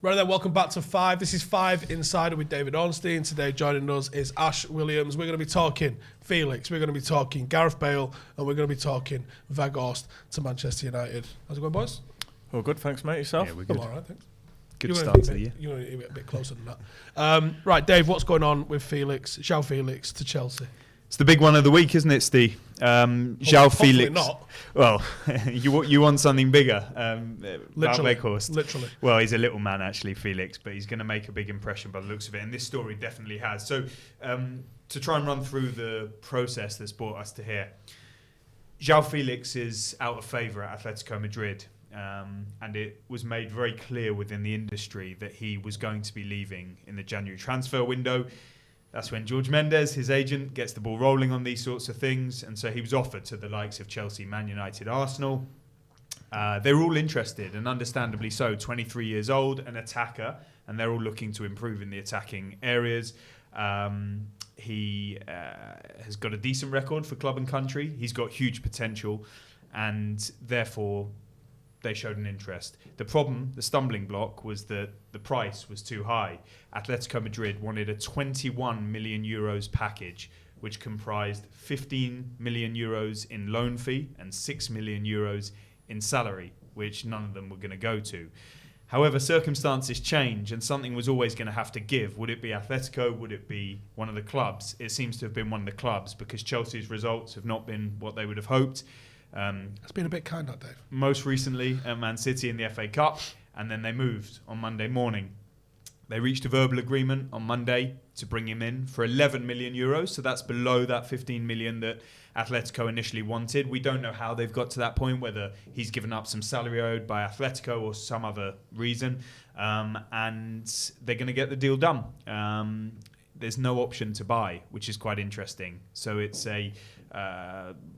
Right then, welcome back to Five. This is Five Insider with David Ornstein. Today joining us is Ash Williams. We're going to be talking Felix, we're going to be talking Gareth Bale, and we're going to be talking Weghorst to Manchester United. How's it going, boys? Well, good, thanks, mate. Yourself? Yeah, we're good. I'm all right, thanks. Good start to the year. You're going to be a bit closer than that. Right, Dave, what's going on with Felix, Joao Felix to Chelsea? It's the big one of the week, isn't it, Steve? Joao Felix. Not. Well, you want something bigger. Literally. Weghorst. Literally. Well, he's a little man, actually, Felix, but he's going to make a big impression by the looks of it. And this story definitely has. So to try and run through the process that's brought us to here, Joao Felix is out of favour at Atletico Madrid. And it was made very clear within the industry that he was going to be leaving in the January transfer window. That's when George Mendes, his agent, gets the ball rolling on these sorts of things. And so he was offered to the likes of Chelsea, Man United, Arsenal. They're all interested, and understandably so. 23 years old, an attacker, and they're all looking to improve in the attacking areas. He has got a decent record for club and country. He's got huge potential, and therefore they showed an interest. The problem, the stumbling block, was that the price was too high. Atletico Madrid wanted a 21 million euros package, which comprised 15 million euros in loan fee and 6 million euros in salary, which none of them were going to go to. However, circumstances change, and something was always going to have to give. Would it be Atletico? Would it be one of the clubs? It seems to have been one of the clubs, because Chelsea's results have not been what they would have hoped. It's been a bit kind, that, Dave. Most recently at Man City in the FA Cup, and then they moved on Monday morning. They reached a verbal agreement on Monday to bring him in for 11 million euros, so that's below that 15 million that Atletico initially wanted. We don't know how they've got to that point, whether he's given up some salary owed by Atletico or some other reason, and they're going to get the deal done. There's no option to buy, which is quite interesting. So it's a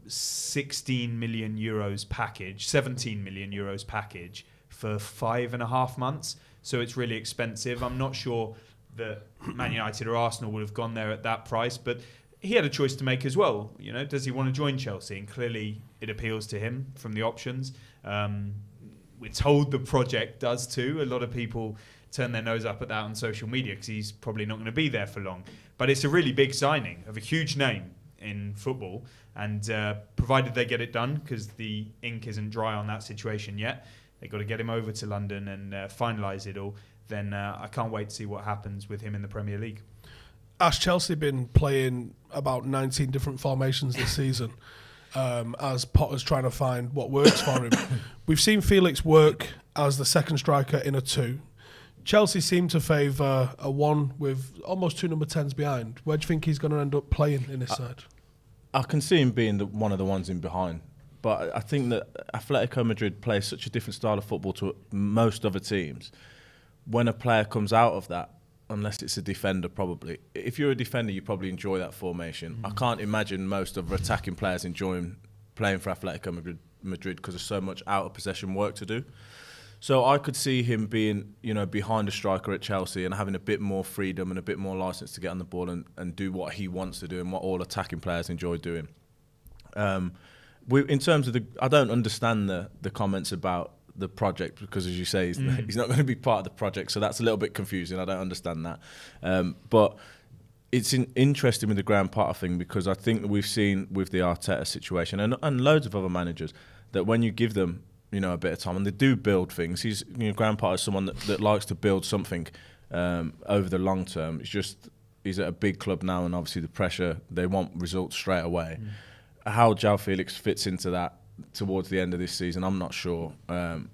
16 million euros package, 17 million euros package for 5.5 months. So it's really expensive. I'm not sure that Man United or Arsenal would have gone there at that price, but he had a choice to make as well. You know, does he want to join Chelsea? And clearly it appeals to him from the options. We're told the project does too. A lot of people turn their nose up at that on social media because he's probably not going to be there for long. But it's a really big signing of a huge name in football, and provided they get it done, because the ink isn't dry on that situation yet, they've got to get him over to London and finalise it all, then I can't wait to see what happens with him in the Premier League. Ash, Chelsea been playing about 19 different formations this season as Potter's trying to find what works for him. We've seen Felix work as the second striker in a 2. Chelsea seem to favour a 1 with almost 2 number 10s behind. Where do you think he's going to end up playing in this side? I can see him being one of the ones in behind. But I think that Atletico Madrid plays such a different style of football to most other teams. When a player comes out of that, unless it's a defender probably, if you're a defender, you probably enjoy that formation. I can't imagine most of attacking players enjoying playing for Atletico Madrid because there's so much out of possession work to do. So I could see him being, behind a striker at Chelsea and having a bit more freedom and a bit more license to get on the ball and do what he wants to do and what all attacking players enjoy doing. In terms of I don't understand the comments about the project, because, as you say, he's not going to be part of the project, so that's a little bit confusing. I don't understand that. But it's interesting with the Graham Potter thing, because I think that we've seen with the Arteta situation and loads of other managers that when you give them a bit of time, and they do build things. Graham Potter is someone that likes to build something over the long term. It's just he's at a big club now, and obviously the pressure, they want results straight away. How Joao Felix fits into that towards the end of this season, I'm not sure.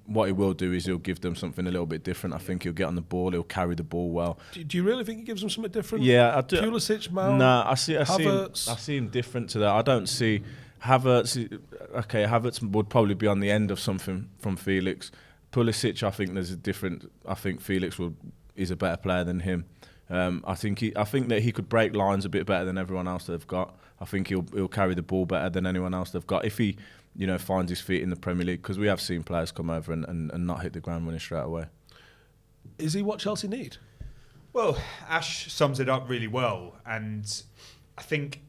What he will do is he'll give them something a little bit different. I think he'll get on the ball, he'll carry the ball well. Do you really think he gives them something different? Yeah, I do. Pulisic, Mount, I see him different to that. I don't see Havertz. Okay, Havertz would probably be on the end of something from Felix. Pulisic, I think there's a different. I think Felix is a better player than him. I think that he could break lines a bit better than everyone else they've got. I think he'll carry the ball better than anyone else they've got if he finds his feet in the Premier League, because we have seen players come over and not hit the ground running straight away. Is he what Chelsea need? Well, Ash sums it up really well, and I think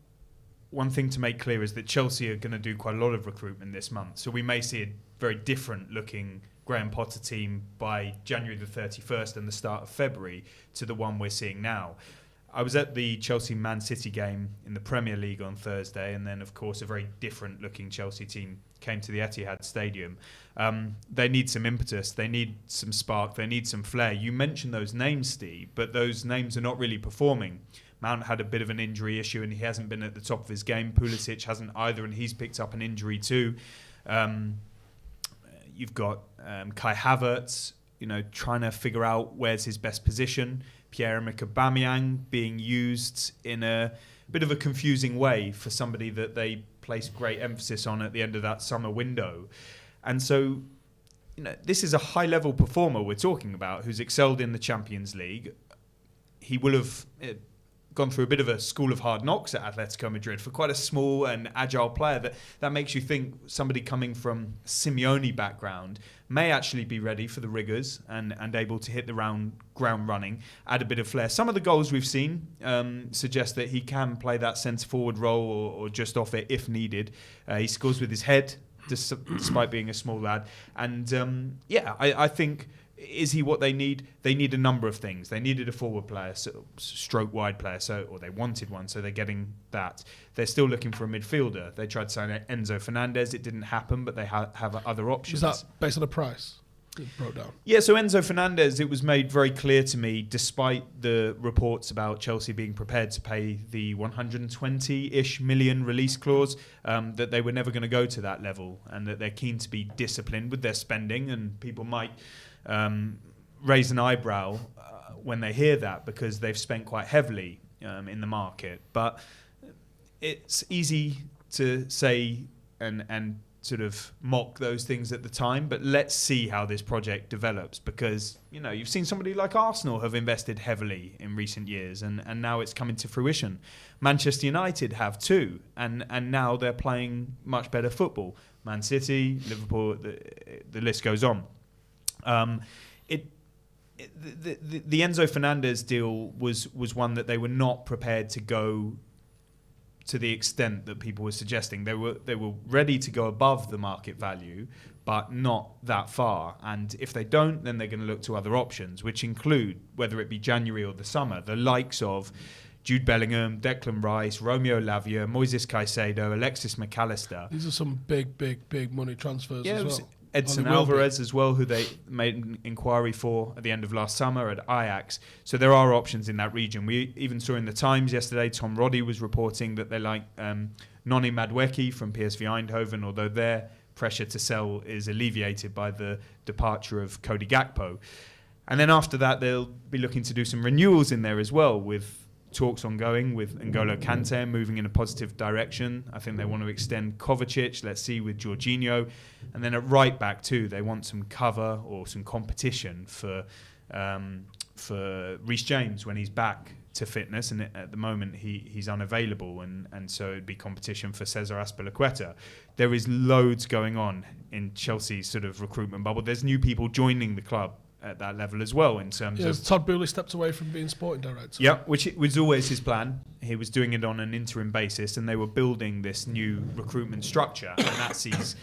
one thing to make clear is that Chelsea are going to do quite a lot of recruitment this month, so we may see a very different looking Graham Potter team by January the 31st and the start of February to the one we're seeing now. I was at the Chelsea-Man City game in the Premier League on Thursday, and then, of course, a very different-looking Chelsea team came to the Etihad Stadium. They need some impetus, they need some spark, they need some flair. You mentioned those names, Steve, but those names are not really performing. Mount had a bit of an injury issue, and he hasn't been at the top of his game. Pulisic hasn't either, and he's picked up an injury too. You've got Kai Havertz, trying to figure out where's his best position. Pierre-Emerick Aubameyang being used in a bit of a confusing way for somebody that they placed great emphasis on at the end of that summer window. And so, this is a high-level performer we're talking about who's excelled in the Champions League. He will have gone through a bit of a school of hard knocks at Atletico Madrid for quite a small and agile player. That makes you think somebody coming from Simeone background may actually be ready for the rigours and able to hit the ground running, add a bit of flair. Some of the goals we've seen suggest that he can play that centre-forward role or just off it if needed. He scores with his head, despite being a small lad. And I think... Is he what they need? They need a number of things. They needed a forward player, stroke wide player, or they wanted one, so they're getting that. They're still looking for a midfielder. They tried to sign Enzo Fernandez. It didn't happen, but they have other options. Is that based on a price? It broke down. Yeah, so Enzo Fernandez, it was made very clear to me, despite the reports about Chelsea being prepared to pay the 120-ish million release clause, that they were never going to go to that level and that they're keen to be disciplined with their spending, and people might... raise an eyebrow when they hear that because they've spent quite heavily in the market. But it's easy to say and sort of mock those things at the time, but let's see how this project develops because, you've seen somebody like Arsenal have invested heavily in recent years and now it's coming to fruition. Manchester United have too, and now they're playing much better football. Man City, Liverpool, the list goes on. The Enzo Fernandez deal was one that they were not prepared to go to the extent that people were suggesting. They were ready to go above the market value, but not that far. And if they don't, then they're going to look to other options, which include, whether it be January or the summer, the likes of Jude Bellingham, Declan Rice, Romeo Lavia, Moises Caicedo, Alexis McAllister. These are some big money transfers as well. Edson Alvarez as well, who they made an inquiry for at the end of last summer at Ajax. So there are options in that region. We even saw in the Times yesterday, Tom Roddy was reporting that they like Noni Madueke from PSV Eindhoven, although their pressure to sell is alleviated by the departure of Cody Gakpo. And then after that, they'll be looking to do some renewals in there as well, with talks ongoing with N'Golo Kante moving in a positive direction. I think they want to extend Kovacic. Let's see with Jorginho. And then at right back too, they want some cover or some competition for Reece James when he's back to fitness. And at the moment, he's unavailable. And so it'd be competition for Cesar Azpilicueta. There is loads going on in Chelsea's sort of recruitment bubble. There's new people joining the club at that level as well in terms of... Todd Boehly stepped away from being sporting director. Yeah, which was always his plan. He was doing it on an interim basis and they were building this new recruitment structure, and that sees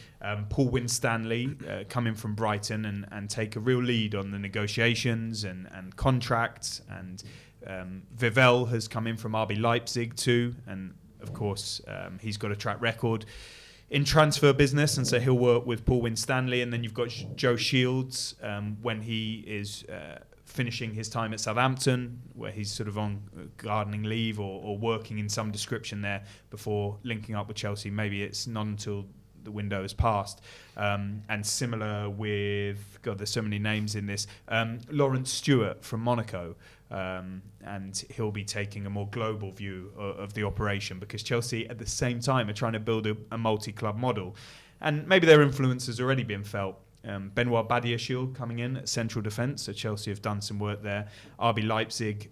Paul Winstanley come in from Brighton and take a real lead on the negotiations and contracts, and Vivel has come in from RB Leipzig too, and of course he's got a track record in transfer business, and so he'll work with Paul Winstanley. And then you've got Joe Shields when he is finishing his time at Southampton, where he's sort of on gardening leave or working in some description there before linking up with Chelsea. Maybe it's not until the window has passed. And similar with, God, there's so many names in this, Lawrence Stewart from Monaco. And he'll be taking a more global view of the operation, because Chelsea at the same time are trying to build a multi-club model, and maybe their influence has already been felt. Benoit Badiashile coming in at central defence, so Chelsea have done some work there. RB Leipzig,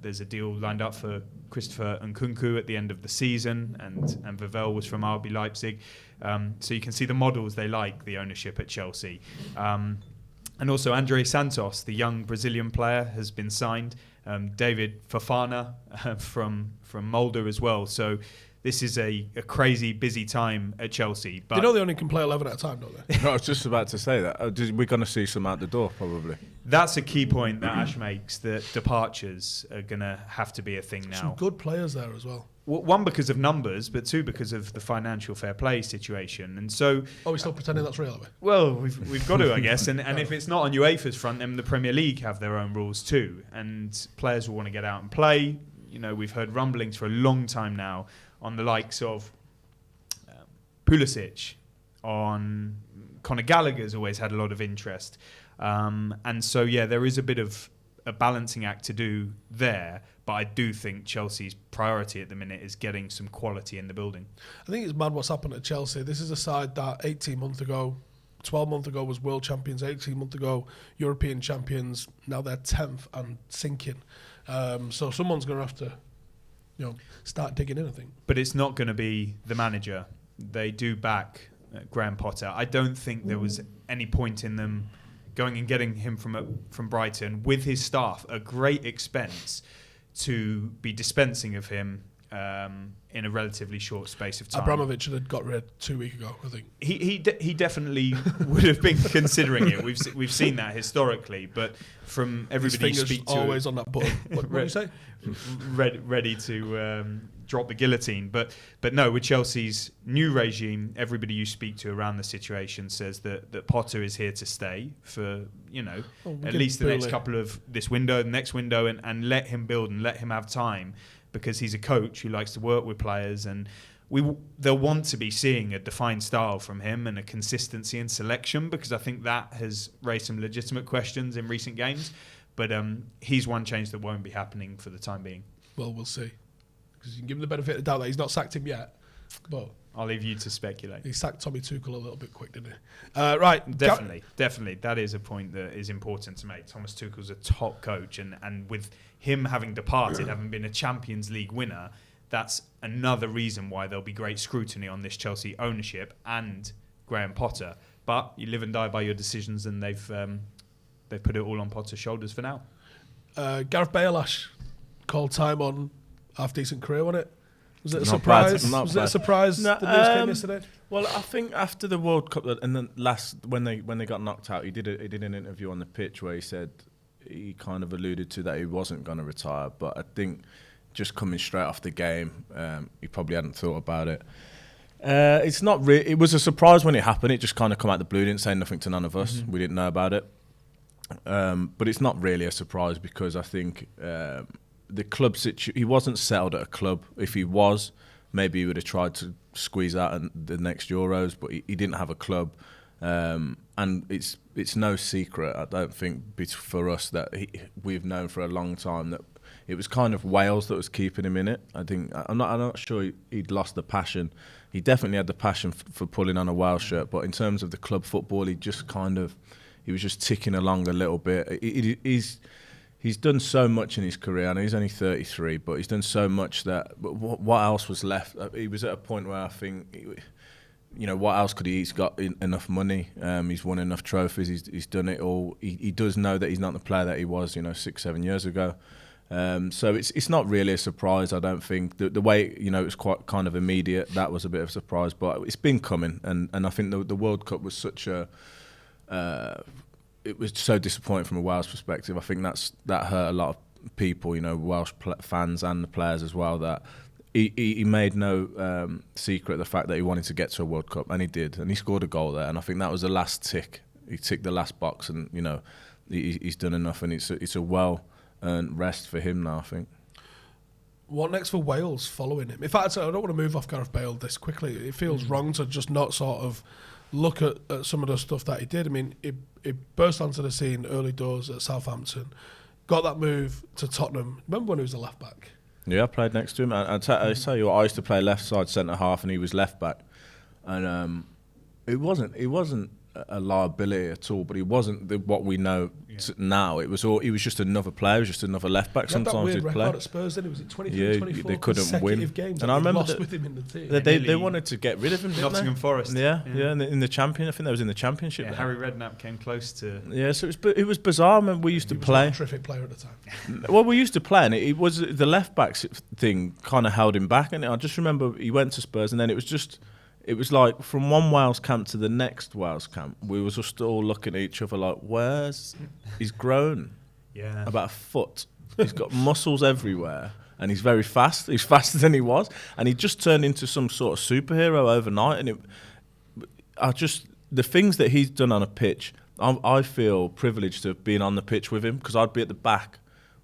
there's a deal lined up for Christopher Nkunku at the end of the season, and Vivel was from RB Leipzig. So you can see the models they like, the ownership at Chelsea. And also Andre Santos, the young Brazilian player, has been signed. David Fofana from Mulder as well. So this is a crazy busy time at Chelsea. But you know they only can play 11 at a time, don't they? No, I was just about to say that. We're going to see some out the door, probably. That's a key point that Ash makes, that departures are going to have to be a thing now. Some good players there as well. One, because of numbers, but two, because of the financial fair play situation. And so... Oh, we're still pretending that's real, are we? Well, we've got to, I guess. And if it's not on UEFA's front, then the Premier League have their own rules too. And players will want to get out and play. You know, we've heard rumblings for a long time now on the likes of Pulisic, on Conor Gallagher's always had a lot of interest. And so, yeah, there is a bit of a balancing act to do there. But I do think Chelsea's priority at the minute is getting some quality in the building. I think it's mad what's happened at Chelsea. This is a side that 18 months ago, 12 months ago was world champions, 18 months ago European champions. Now they're 10th and sinking. So someone's going to have to, start digging in, I think. But it's not going to be the manager. They do back Graham Potter. I don't think there was any point in them going and getting him from Brighton with his staff, a great expense, to be dispensing of him in a relatively short space of time. Abramovich had got rid 2 weeks ago, I think. He definitely would have been considering it. We've seen that historically, but from everybody you speak to, always on that button. What do you say? Ready to drop the guillotine, but no. With Chelsea's new regime, everybody you speak to around the situation says that Potter is here to stay for at least the next couple of this window, the next window, and let him build and let him have time, because he's a coach who likes to work with players, and they'll want to be seeing a defined style from him and a consistency in selection, because I think that has raised some legitimate questions in recent games. But he's one change that won't be happening for the time being. Well, we'll see. Because you can give him the benefit of the doubt that he's not sacked him yet. But I'll leave you to speculate. He sacked Tommy Tuchel a little bit quick, didn't he? Right. Definitely. That is a point that is important to make. Thomas Tuchel's a top coach, and with him having departed, having been a Champions League winner, that's another reason why there'll be great scrutiny on this Chelsea ownership and Graham Potter. But you live and die by your decisions, and they've put it all on Potter's shoulders for now. Gareth Bale, Ash, called time on half-decent career, wasn't it? Was it a Not surprise? bad, Was it a surprise the news came yesterday? Well, I think after the World Cup, and then when they got knocked out, he did an interview on the pitch where he said he kind of alluded to that he wasn't going to retire. But I think just coming straight off the game, he probably hadn't thought about it. It's not really. It was a surprise when it happened. It just kind of come out the blue. Didn't say nothing to none of us. Mm-hmm. We didn't know about it. But it's not really a surprise, because I think the club he wasn't settled at a club. If he was, maybe he would have tried to squeeze out the next Euros, but he didn't have a club. And it's no secret, I don't think, for us, that we've known for a long time that it was kind of Wales that was keeping him in it. I'm not sure he'd lost the passion. He definitely had the passion for pulling on a Wales shirt, but in terms of the club football, he was just ticking along a little bit. He's done so much in his career. I know he's only 33, but he's done so much that what else was left? He was at a point where I think, what else could he? He's got enough money. He's won enough trophies. He's done it all. He does know that he's not the player that he was, 6-7 years ago. So it's not really a surprise, I don't think. The way, it was quite kind of immediate, that was a bit of a surprise, but it's been coming. And I think the World Cup was such a... it was so disappointing from a Wales perspective. I think that hurt a lot of people, Welsh fans and the players as well, that he made no secret of the fact that he wanted to get to a World Cup, and he did, and he scored a goal there, and I think that was the last tick. He ticked the last box, and he's done enough, and it's a well-earned rest for him now, I think. What next for Wales following him? In fact, I don't want to move off Gareth Bale this quickly. It feels wrong to just not sort of look at some of the stuff that he did. I mean, he burst onto the scene early doors at Southampton, got that move to Tottenham. Remember when he was a left back? Yeah, I played next to him. I tell you what, I used to play left side centre half, and he was left back, and it wasn't a liability at all, but he wasn't what we know now. He was just another player, he was just another left back. Sometimes he'd play. At Spurs, then it was it 23, 24 they couldn't win. Games and I remember lost with him in the team. They wanted to get rid of him. Didn't Nottingham they? Forest. Yeah. In the champion, I think that was in the championship. Yeah, Harry Redknapp came close to. Yeah, so it was bizarre. I remember we used to play. He was a terrific player at the time. Well, we used to play, and it was the left back thing kind of held him back. And I just remember he went to Spurs, and then it was like from one Wales camp to the next Wales camp, we was just all looking at each other like, he's grown about a foot. He's got muscles everywhere, and he's very fast. He's faster than he was, and he just turned into some sort of superhero overnight. And the things that he's done on a pitch, I feel privileged to have been on the pitch with him, because I'd be at the back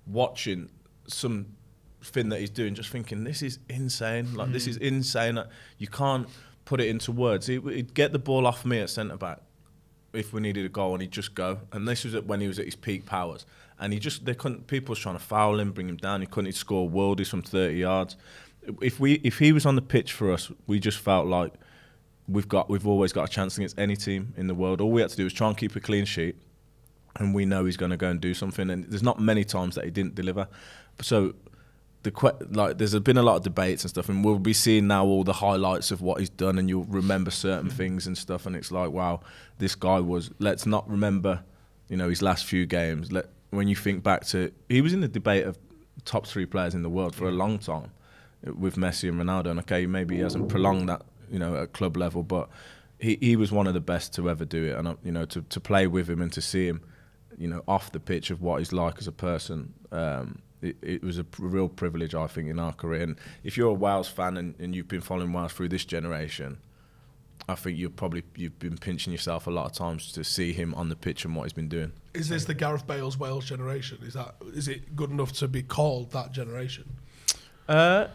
watching something that he's doing, just thinking, this is insane. Like, this is insane. You can't put it into words. He'd get the ball off me at centre back if we needed a goal, and he'd just go. And this was when he was at his peak powers. And people was trying to foul him, bring him down. He'd score worldies from 30 yards. If he was on the pitch for us, we just felt like we've always got a chance against any team in the world. All we had to do was try and keep a clean sheet, and we know he's going to go and do something. And there's not many times that he didn't deliver. So there's been a lot of debates and stuff, and we'll be seeing now all the highlights of what he's done, and you'll remember certain things and stuff, and it's like, wow, this guy was. Let's not remember, his last few games. When you think back to, he was in the debate of top 3 players in the world for a long time, with Messi and Ronaldo. And okay, maybe he hasn't prolonged that, at club level, but he was one of the best to ever do it. And to play with him and to see him, off the pitch of what he's like as a person. It was a real privilege, I think, in our career. And if you're a Wales fan and you've been following Wales through this generation, I think you've been pinching yourself a lot of times to see him on the pitch and what he's been doing. Is this the Gareth Bale's Wales generation? Is it good enough to be called that generation? I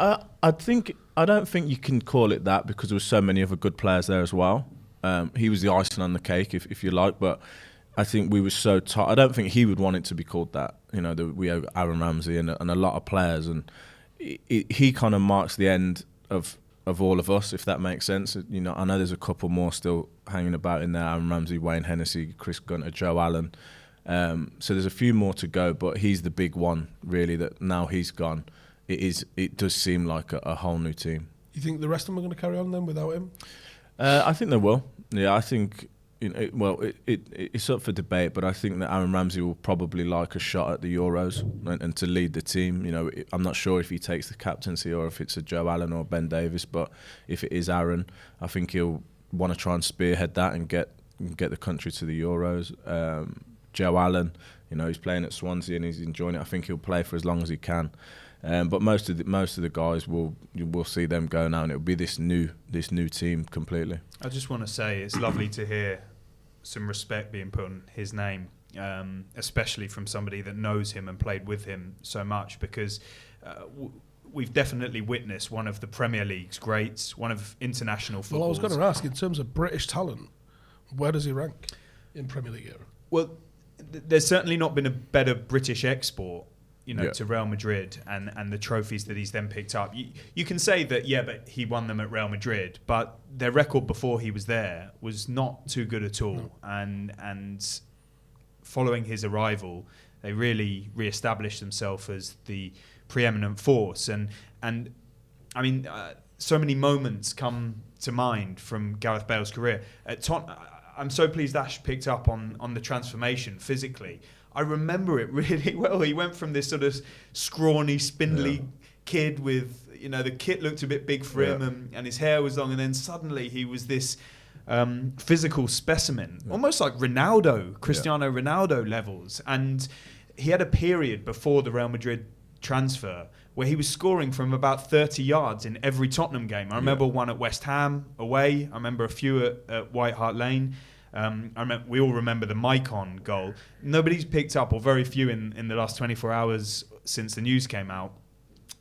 don't think you can call it that, because there were so many other good players there as well. He was the icing on the cake, if you like, but I think we were so tight. I don't think he would want it to be called that. We have Aaron Ramsey and a lot of players, and he kind of marks the end of all of us, if that makes sense. I know there's a couple more still hanging about in there: Aaron Ramsey, Wayne Hennessy, Chris Gunter, Joe Allen. So there's a few more to go, but he's the big one, really. That now he's gone, it does seem like a whole new team. You think the rest of them are going to carry on then without him? I think they will. Yeah, I think. It's up for debate, but I think that Aaron Ramsey will probably like a shot at the Euros and to lead the team. I'm not sure if he takes the captaincy or if it's a Joe Allen or Ben Davies, but if it is Aaron, I think he'll want to try and spearhead that and get the country to the Euros. Joe Allen, he's playing at Swansea and he's enjoying it. I think he'll play for as long as he can. But most of the guys we'll see them go now, and it'll be this new team completely. I just want to say it's lovely to hear some respect being put on his name, especially from somebody that knows him and played with him so much, because we've definitely witnessed one of the Premier League's greats, one of international football. Well, I was going to ask, in terms of British talent, where does he rank in Premier League era? Well, there's certainly not been a better British export to Real Madrid and the trophies that he's then picked up. You can say that, but he won them at Real Madrid, but their record before he was there was not too good at all. No. And following his arrival, they really re-established themselves as the preeminent force. And I mean, so many moments come to mind from Gareth Bale's career. I'm so pleased Ash picked up on the transformation physically. I remember it really well. He went from this sort of scrawny, spindly kid with, the kit looked a bit big for him and his hair was long, and then suddenly he was this physical specimen, almost like Cristiano Ronaldo levels. And he had a period before the Real Madrid transfer where he was scoring from about 30 yards in every Tottenham game. I remember one at West Ham away. I remember a few at White Hart Lane. We all remember the Maicon goal. Nobody's picked up, or very few in the last 24 hours since the news came out,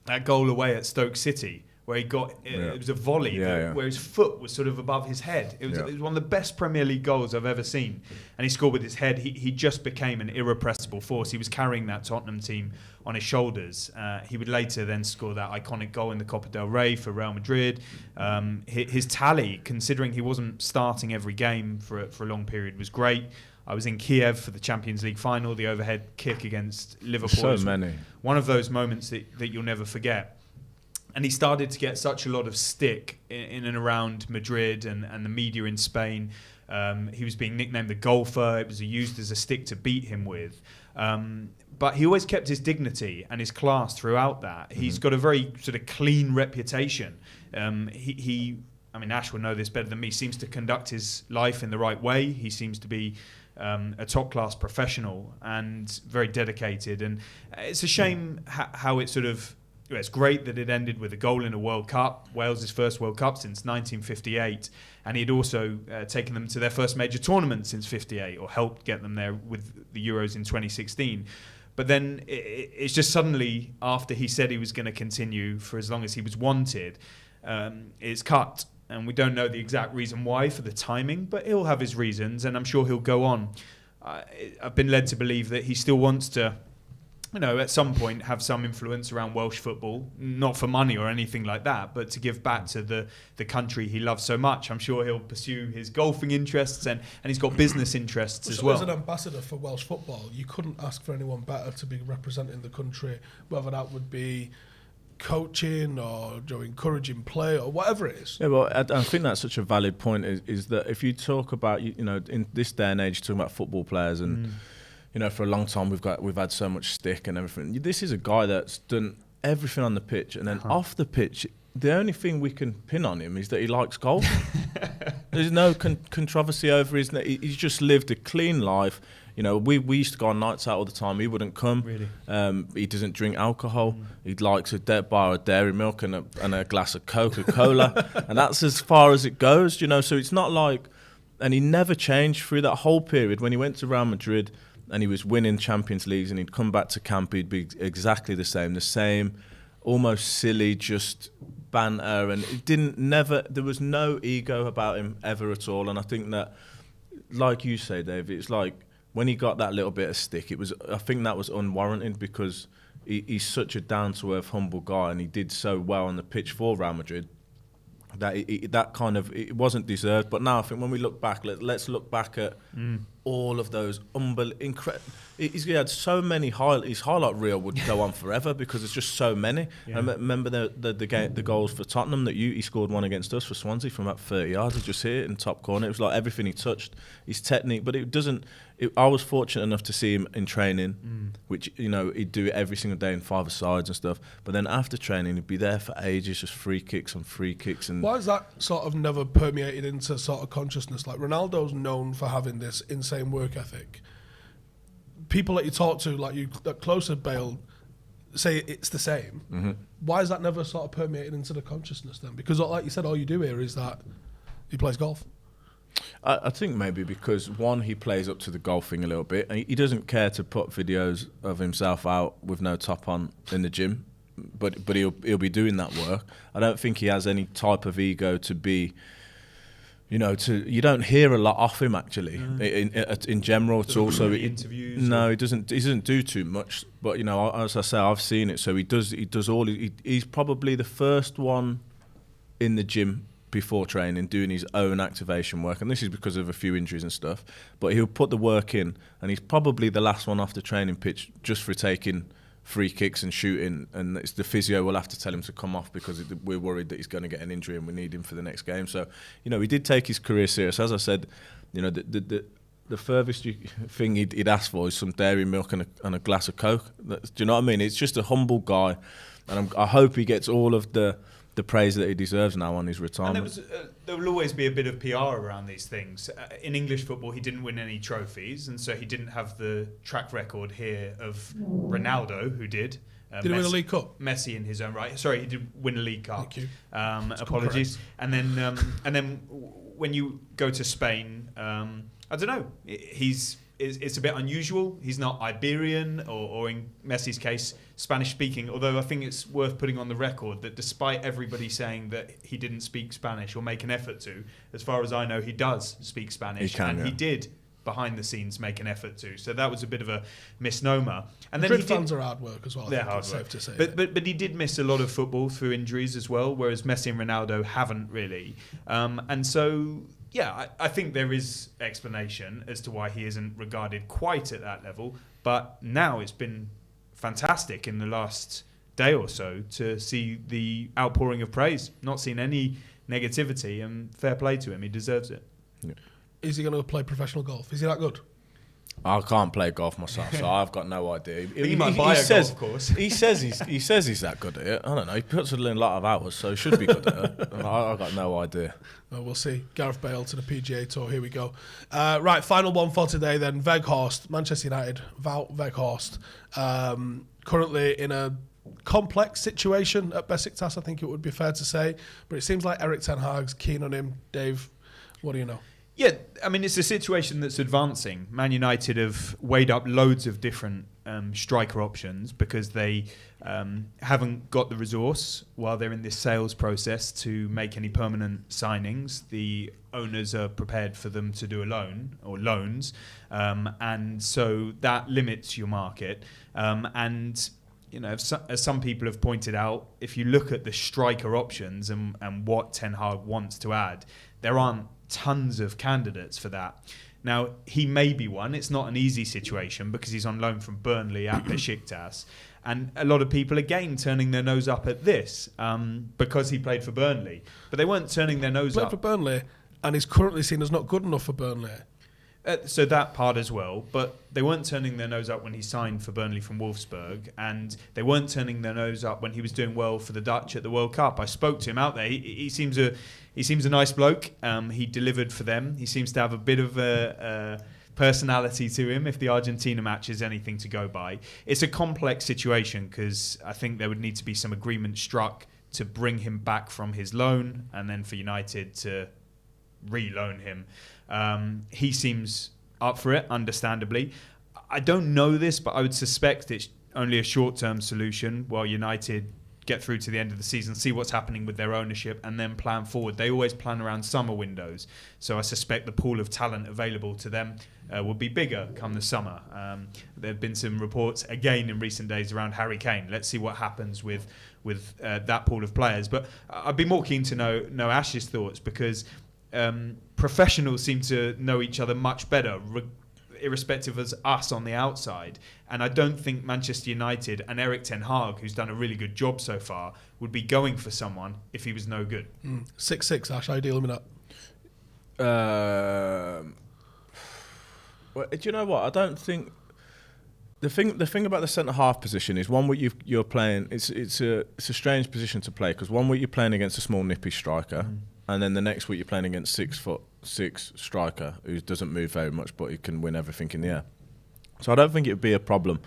that goal away at Stoke City, where he got it was a volley where his foot was sort of above his head. It was one of the best Premier League goals I've ever seen, and he scored with his head. He just became an irrepressible force. He was carrying that Tottenham team on his shoulders. He would later then score that iconic goal in the Copa del Rey for Real Madrid. His tally, considering he wasn't starting every game for a long period, was great. I was in Kiev for the Champions League final, the overhead kick against Liverpool. So many. One of those moments that you'll never forget. And he started to get such a lot of stick in and around Madrid and the media in Spain. He was being nicknamed the golfer. It was used as a stick to beat him with. But he always kept his dignity and his class throughout that. He's got a very sort of clean reputation. I mean, Ash will know this better than me, seems to conduct his life in the right way. He seems to be a top-class professional and very dedicated. And it's a shame how it sort of... It's great that it ended with a goal in a World Cup, Wales' first World Cup since 1958. And he'd also taken them to their first major tournament since 58, or helped get them there with the Euros in 2016. But then it's just suddenly, after he said he was going to continue for as long as he was wanted, it's cut. And we don't know the exact reason why for the timing, but he'll have his reasons, and I'm sure he'll go on. I've been led to believe that he still wants to, at some point have some influence around Welsh football, not for money or anything like that, but to give back to the country he loves so much. I'm sure he'll pursue his golfing interests, and he's got business interests as well. As an ambassador for Welsh football, you couldn't ask for anyone better to be representing the country, whether that would be coaching or encouraging play or whatever it is. Yeah, well, I think that's such a valid point. Is that if you talk about in this day and age, talking about football players and for a long time we've had so much stick and everything. This is a guy that's done everything on the pitch, and then off the pitch, the only thing we can pin on him is that he likes golf. There's no controversy over he's just lived a clean life. We used to go on nights out all the time. He wouldn't come. Really? He doesn't drink alcohol. He likes a bar of dairy milk and a glass of Coca-Cola, and that's as far as it goes. So it's not like, and he never changed through that whole period. When he went to Real Madrid and he was winning Champions Leagues, and he'd come back to camp, he'd be exactly the same, almost silly, just banter, and there was no ego about him ever at all. And I think that, like you say, Dave, it's like, when he got that little bit of stick, I think that was unwarranted, because he's such a down-to-earth, humble guy, and he did so well on the pitch for Real Madrid that it wasn't deserved. But now I think when we look back, let's look back at all of those incredible. He had so many his highlight reel would go on forever, because there's just so many. Yeah. I remember the goals for Tottenham that he scored one against us for Swansea from about 30 yards. He just hit it in top corner. It was like everything he touched, his technique. But it doesn't. I was fortunate enough to see him in training, which he'd do it every single day in five-a-sides and stuff. But then after training, he'd be there for ages, just free kicks on free kicks. And why is that sort of never permeated into sort of consciousness? Like, Ronaldo's known for having this insane work ethic. People that you talk to, like you, that close to Bale, say it's the same. Mm-hmm. Why is that never sort of permeated into the consciousness then? Because, like you said, all you do here is that he plays golf. I think maybe because, one, he plays up to the golfing a little bit, and he doesn't care to put videos of himself out with no top on in the gym, but he'll be doing that work. I don't think he has any type of ego to be. You don't hear a lot off him actually. In general, it's also interviews. No, he doesn't do too much. But as I say, I've seen it. So he does all. He's probably the first one in the gym before training doing his own activation work, and this is because of a few injuries and stuff. But he'll put the work in, and he's probably the last one off the training pitch just for taking free kicks and shooting, and it's the physio will have to tell him to come off because we're worried that he's going to get an injury and we need him for the next game. So he did take his career serious. As I said, the furthest thing he'd ask for is some dairy milk and a glass of Coke. Do you know what I mean? It's just a humble guy, and I hope he gets all of the praise that he deserves now on his retirement. And there will always be a bit of PR around these things. In English football, he didn't win any trophies, and so he didn't have the track record here of Ronaldo, who did. Did he win a League Cup? Messi in his own right. Sorry, he did win a League Cup. Thank you. Apologies. And then when you go to Spain, I don't know. He's it's a bit unusual. He's not Iberian or in Messi's case, Spanish speaking, although I think it's worth putting on the record that despite everybody saying that he didn't speak Spanish or make an effort to, as far as I know, he does speak Spanish. He did behind the scenes make an effort to. So that was a bit of a misnomer. And Madrid fans are hard work as well. They're hard work. Safe to say. But he did miss a lot of football through injuries as well, whereas Messi and Ronaldo haven't really. And so, yeah, I think there is explanation as to why he isn't regarded quite at that level. But now it's been fantastic in the last day or so to see the outpouring of praise. Not seen any negativity, and fair play to him. He deserves it. Yeah. Is he going to play professional golf? Is he that good? I can't play golf myself, so I've got no idea. He might buy a golf course. He says he's that good at it. I don't know. He puts in a lot of hours, so he should be good at it. I've got no idea. Well, we'll see. Gareth Bale to the PGA Tour. Here we go. Right, final one for today then. Weghorst, Manchester United. Wout Weghorst. Currently in a complex situation at Besiktas, I think it would be fair to say. But it seems like Erik ten Hag's keen on him. Dave, what do you know? Yeah, I mean, it's a situation that's advancing. Man United have weighed up loads of different striker options because they haven't got the resource while they're in this sales process to make any permanent signings. The owners are prepared for them to do a loan or loans, and so that limits your market. And you know, as some people have pointed out, if you look at the striker options and what Ten Hag wants to add, there aren't tons of candidates for that. Now, he may be one. It's not an easy situation because he's on loan from Burnley at Besiktas. And a lot of people, again, turning their nose up at this because he played for Burnley. But they weren't turning their nose up. Played for Burnley and is currently seen as not good enough for Burnley. So that part as well, but they weren't turning their nose up when he signed for Burnley from Wolfsburg, and they weren't turning their nose up when he was doing well for the Dutch at the World Cup. I spoke to him out there. He seems a nice bloke. He delivered for them. He seems to have a bit of a personality to him if the Argentina match is anything to go by. It's a complex situation because I think there would need to be some agreement struck to bring him back from his loan and then for United to re-loan him. He seems up for it, understandably. I don't know this, but I would suspect it's only a short-term solution while United get through to the end of the season, see what's happening with their ownership, and then plan forward. They always plan around summer windows, so I suspect the pool of talent available to them will be bigger come the summer. There have been some reports, again, in recent days around Harry Kane. Let's see what happens with that pool of players. But I'd be more keen to know Ash's thoughts because professionals seem to know each other much better, irrespective of us on the outside. And I don't think Manchester United and Erik ten Hag, who's done a really good job so far, would be going for someone if he was no good. 6-6, Ash, how are you dealing with that? Well, do you know what? I don't think... The thing about the centre-half position is one week you're playing... It's a strange position to play because one week you're playing against a small nippy striker and then the next week you're playing against 6'6" striker who doesn't move very much but he can win everything in the air. So I don't think it would be a problem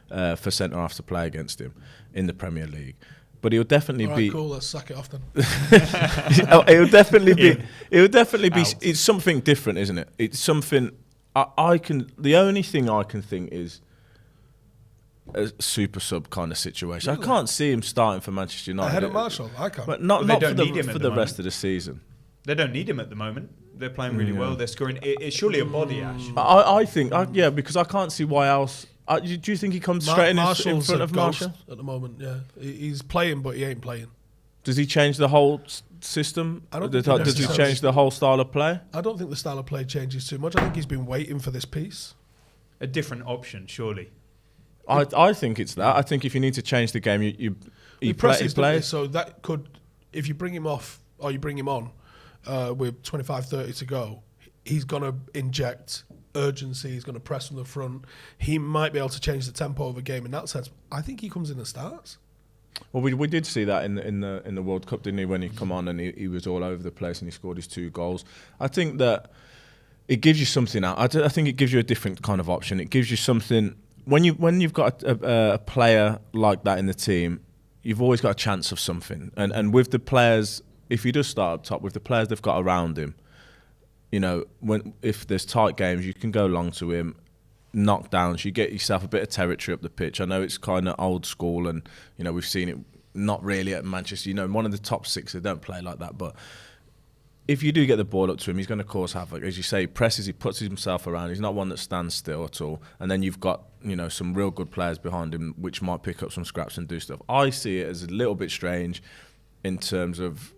for centre halves to play against him in the Premier League. But he'll definitely be cool. Let's sack it off then. It would definitely be. It would definitely be. It's something different, isn't it? It's something. I can. The only thing I can think is a super sub kind of situation. Really? I can't see him starting for Manchester United. Ahead of Marshall, I can't. But not for the rest of the season. They don't need him at the moment. They're playing really well. They're scoring. It's surely a body, Ash. I think, because I can't see why else. Do you think he comes straight in front of Marshall? At the moment, yeah. He's playing, but he ain't playing. Does he change the whole system? Does he change the whole style of play? I don't think the style of play changes too much. I think he's been waiting for this piece. A different option, surely. I think it's that. I think if you need to change the game, he plays. So that could, if you bring him off or you bring him on with 25-30 to go, he's going to inject urgency. He's going to press from the front. He might be able to change the tempo of a game in that sense. I think he comes in and starts. Well, we did see that in the World Cup, didn't he? When he come on and he was all over the place and he scored his 2 goals. I think that it gives you something out. I think it gives you a different kind of option. It gives you something when you've got a player like that in the team. You've always got a chance of something. And with the players, if he does start up top, with the players they've got around him, you know, if there's tight games, you can go long to him. knockdowns, you get yourself a bit of territory up the pitch. I know it's kind of old school, and we've seen it not really at Manchester. One of the top 6, they don't play like that, but if you do get the ball up to him, he's going to cause havoc. As you say, he presses, he puts himself around. He's not one that stands still at all. And then you've got, some real good players behind him, which might pick up some scraps and do stuff. I see it as a little bit strange in terms of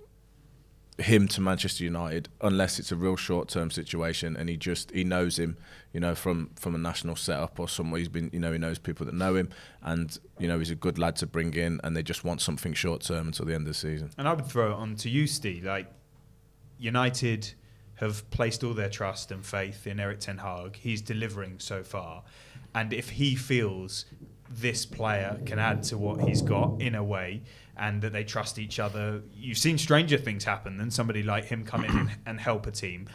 him to Manchester United, unless it's a real short-term situation and he knows him, from a national setup or somewhere. He's been, he knows people that know him, and he's a good lad to bring in, and they just want something short-term until the end of the season. And I would throw it on to you, Steve. Like, United have placed all their trust and faith in Erik ten Hag. He's delivering so far, and if he feels this player can add to what he's got in a way, and that they trust each other, you've seen stranger things happen than somebody like him come in and help a team.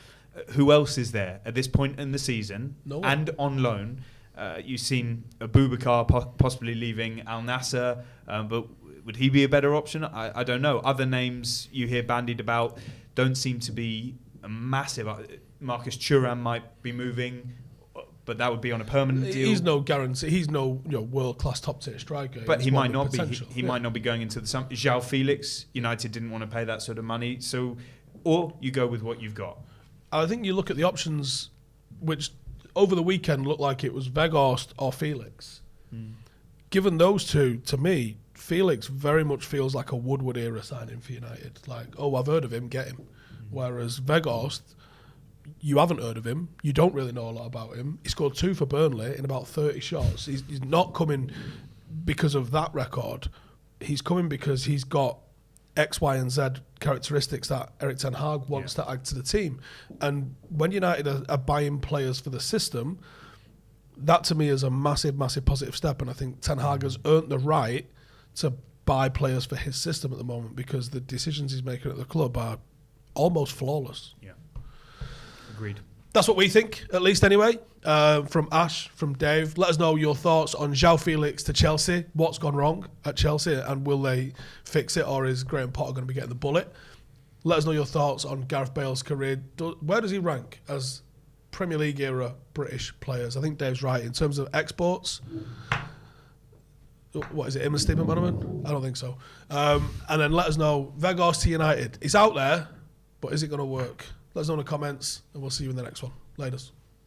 Who else is there at this point in the season? No one. And on loan? You've seen Abubakar possibly leaving Al Nassr, but would he be a better option? I don't know. Other names you hear bandied about don't seem to be a massive. Marcus Thuram might be moving, but that would be on a permanent deal. He's no guarantee. He's no world-class top-tier striker. But He's he might one not with be. potential. He might not be going into the summer. Joao Felix, United didn't want to pay that sort of money. So, or you go with what you've got. I think you look at the options, which over the weekend looked like it was Weghorst or Felix. Given those two, to me, Felix very much feels like a Woodward era signing for United. Like, oh, I've heard of him, get him. Whereas Weghorst, you haven't heard of him. You don't really know a lot about him. He scored 2 for Burnley in about 30 shots. He's not coming because of that record. He's coming because he's got X, Y, and Z characteristics that Erik ten Hag wants to add to the team. And when United are buying players for the system, that to me is a massive, massive positive step. And I think ten Hag has earned the right to buy players for his system at the moment, because the decisions he's making at the club are almost flawless. Yeah, agreed. That's what we think, at least anyway. From Ash, from Dave, let us know your thoughts on Joao Felix to Chelsea. What's gone wrong at Chelsea, and will they fix it, or is Graham Potter going to be getting the bullet? Let us know your thoughts on Gareth Bale's career. Where does he rank as Premier League era British players? I think Dave's right. In terms of exports, what is it, Emma Stephen Monoman? I don't think so. And then let us know, Weghorst to United. He's out there, but is it going to work? Let us know in the comments, and we'll see you in the next one. Laters.